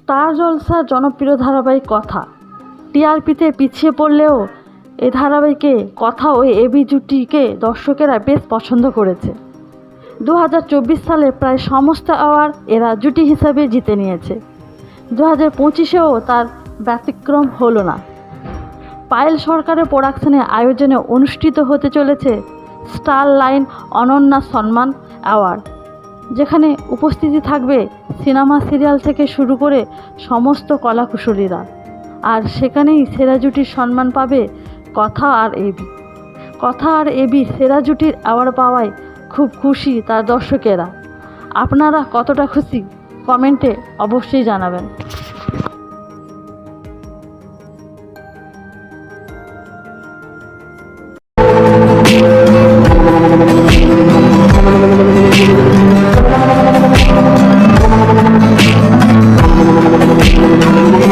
Star জলসার জনপ্রিয় ধারাবাহিক কথা টিআরপিতে পিছিয়ে পড়লেও এই ধারাবাহিকে কথা ও এবি জুটিকে দর্শকেরা বেশ পছন্দ করেছে। 2024 সালে প্রায় সমস্ত অ্যাওয়ার্ড এরা জুটি হিসাবে জিতে নিয়েছে। 2025-এও তার ব্যতিক্রম হলো না। পায়েল সরকারের প্রোডাকশনে আয়োজনে অনুষ্ঠিত হতে চলেছে স্টার লাইন অনন্যা সম্মান অ্যাওয়ার্ড, যেখানে উপস্থিতি থাকবে সিনেমা সিরিয়াল থেকে শুরু করে সমস্ত কলাকুশলীরা। আর সেখানেই সেরা জুটির সম্মান পাবে কথা আর এবি। কথা আর এবি সেরা জুটির অ্যাওয়ার্ড পাওয়ায় খুব খুশি তার দর্শকেরা। আপনারা কতটা খুশি কমেন্টে অবশ্যই জানাবেন।